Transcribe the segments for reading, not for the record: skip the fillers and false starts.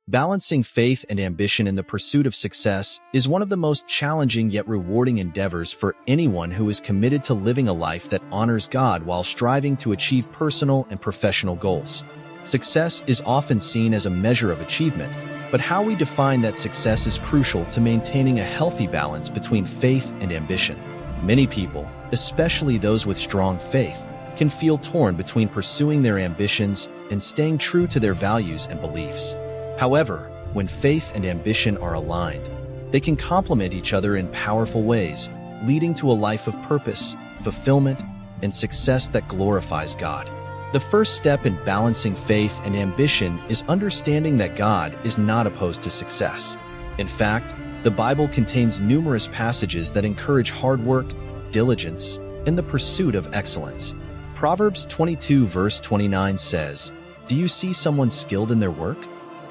Balancing faith and ambition in the pursuit of success is one of the most challenging yet rewarding endeavors for anyone who is committed to living a life that honors God while striving to achieve personal and professional goals. Success is often seen as a measure of achievement, but how we define that success is crucial to maintaining a healthy balance between faith and ambition. Many people, especially those with strong faith, can feel torn between pursuing their ambitions and staying true to their values and beliefs. However, when faith and ambition are aligned, they can complement each other in powerful ways, leading to a life of purpose, fulfillment, and success that glorifies God. The first step in balancing faith and ambition is understanding that God is not opposed to success. In fact, the Bible contains numerous passages that encourage hard work, diligence, and the pursuit of excellence. Proverbs 22 verse 29 says, "Do you see someone skilled in their work?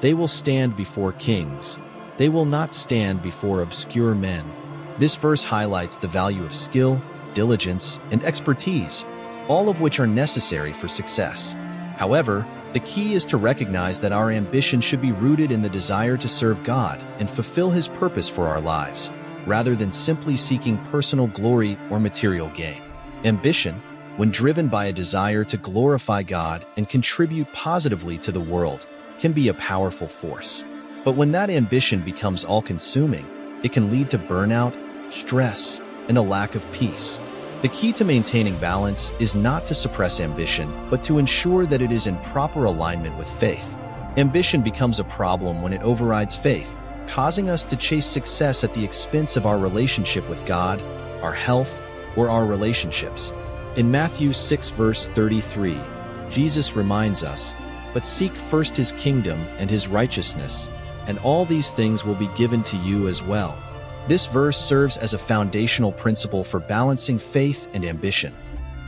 They will stand before kings. They will not stand before obscure men." This verse highlights the value of skill, diligence, and expertise, all of which are necessary for success. However, the key is to recognize that our ambition should be rooted in the desire to serve God and fulfill His purpose for our lives, rather than simply seeking personal glory or material gain. Ambition, when driven by a desire to glorify God and contribute positively to the world, can be a powerful force. But when that ambition becomes all-consuming, it can lead to burnout, stress, and a lack of peace. The key to maintaining balance is not to suppress ambition, but to ensure that it is in proper alignment with faith. Ambition becomes a problem when it overrides faith, causing us to chase success at the expense of our relationship with God, our health, or our relationships. In Matthew 6 verse 33, Jesus reminds us, "But seek first His kingdom and His righteousness, and all these things will be given to you as well." This verse serves as a foundational principle for balancing faith and ambition.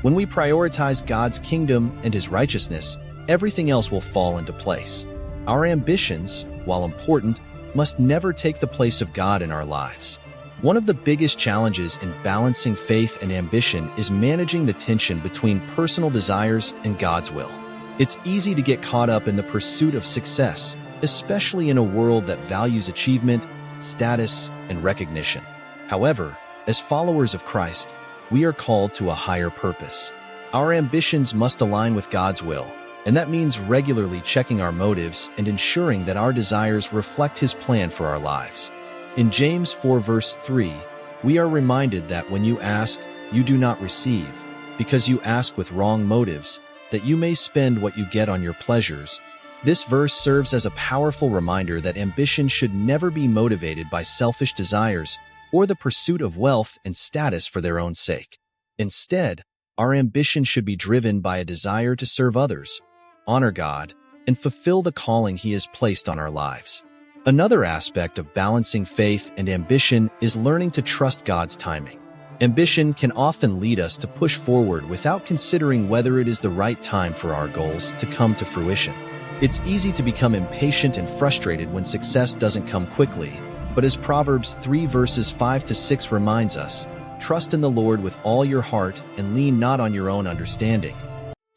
When we prioritize God's kingdom and His righteousness, everything else will fall into place. Our ambitions, while important, must never take the place of God in our lives. One of the biggest challenges in balancing faith and ambition is managing the tension between personal desires and God's will. It's easy to get caught up in the pursuit of success, especially in a world that values achievement, status, and recognition. However, as followers of Christ, we are called to a higher purpose. Our ambitions must align with God's will, and that means regularly checking our motives and ensuring that our desires reflect His plan for our lives. In James 4 verse 3, we are reminded that when you ask, you do not receive, because you ask with wrong motives, that you may spend what you get on your pleasures. This verse serves as a powerful reminder that ambition should never be motivated by selfish desires or the pursuit of wealth and status for their own sake. Instead, our ambition should be driven by a desire to serve others, honor God, and fulfill the calling He has placed on our lives. Another aspect of balancing faith and ambition is learning to trust God's timing. Ambition can often lead us to push forward without considering whether it is the right time for our goals to come to fruition. It's easy to become impatient and frustrated when success doesn't come quickly, but as Proverbs 3 verses 5 to 6 reminds us, trust in the Lord with all your heart and lean not on your own understanding.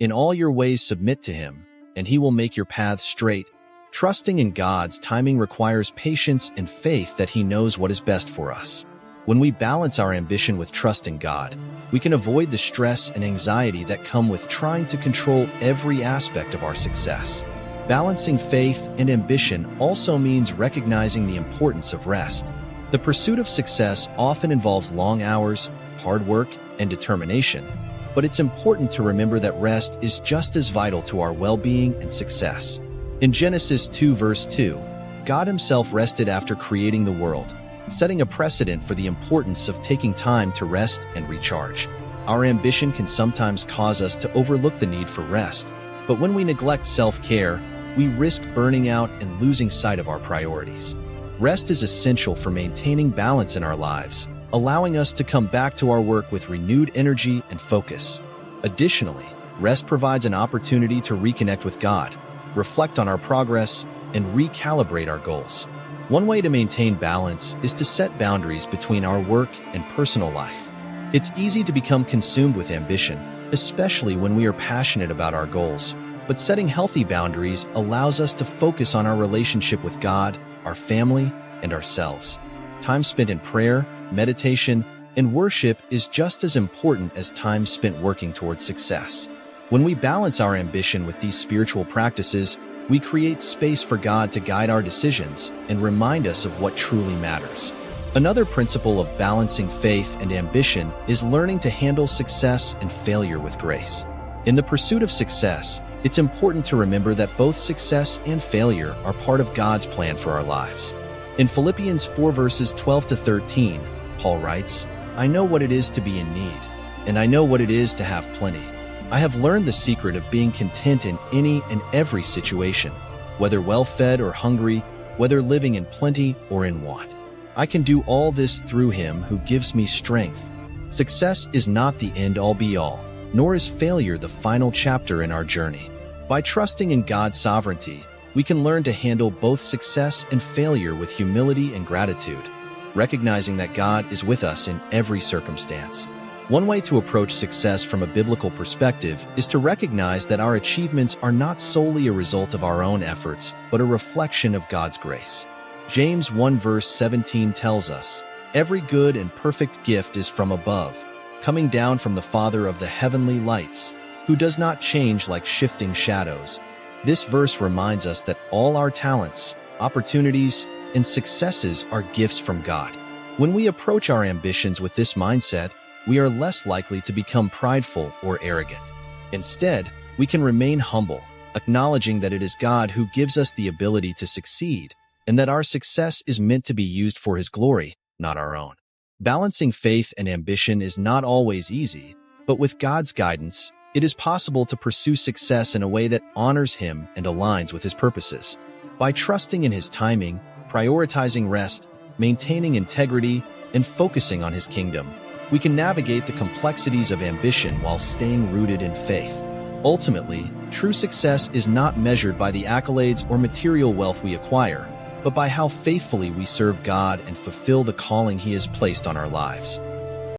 In all your ways submit to Him, and He will make your paths straight. Trusting in God's timing requires patience and faith that He knows what is best for us. When we balance our ambition with trust in God, we can avoid the stress and anxiety that come with trying to control every aspect of our success. Balancing faith and ambition also means recognizing the importance of rest. The pursuit of success often involves long hours, hard work, and determination, but it's important to remember that rest is just as vital to our well-being and success. In Genesis 2 verse 2, God Himself rested after creating the world, setting a precedent for the importance of taking time to rest and recharge. Our ambition can sometimes cause us to overlook the need for rest, but when we neglect self-care, we risk burning out and losing sight of our priorities. Rest is essential for maintaining balance in our lives, allowing us to come back to our work with renewed energy and focus. Additionally, rest provides an opportunity to reconnect with God, reflect on our progress, and recalibrate our goals. One way to maintain balance is to set boundaries between our work and personal life. It's easy to become consumed with ambition, especially when we are passionate about our goals. But setting healthy boundaries allows us to focus on our relationship with God, our family, and ourselves. Time spent in prayer, meditation, and worship is just as important as time spent working towards success. When we balance our ambition with these spiritual practices, we create space for God to guide our decisions and remind us of what truly matters. Another principle of balancing faith and ambition is learning to handle success and failure with grace. In the pursuit of success, it's important to remember that both success and failure are part of God's plan for our lives. In Philippians 4 verses 12 to 13, Paul writes, "I know what it is to be in need, and I know what it is to have plenty. I have learned the secret of being content in any and every situation, whether well-fed or hungry, whether living in plenty or in want. I can do all this through him who gives me strength." Success is not the end-all be-all, nor is failure the final chapter in our journey. By trusting in God's sovereignty, we can learn to handle both success and failure with humility and gratitude, recognizing that God is with us in every circumstance. One way to approach success from a biblical perspective is to recognize that our achievements are not solely a result of our own efforts, but a reflection of God's grace. James 1 verse 17 tells us, "Every good and perfect gift is from above, coming down from the Father of the heavenly lights, who does not change like shifting shadows." This verse reminds us that all our talents, opportunities, and successes are gifts from God. When we approach our ambitions with this mindset, we are less likely to become prideful or arrogant. Instead, we can remain humble, acknowledging that it is God who gives us the ability to succeed, and that our success is meant to be used for His glory, not our own. Balancing faith and ambition is not always easy, but with God's guidance, it is possible to pursue success in a way that honors Him and aligns with His purposes. By trusting in His timing, prioritizing rest, maintaining integrity, and focusing on His kingdom, we can navigate the complexities of ambition while staying rooted in faith. Ultimately, true success is not measured by the accolades or material wealth we acquire, but by how faithfully we serve God and fulfill the calling He has placed on our lives.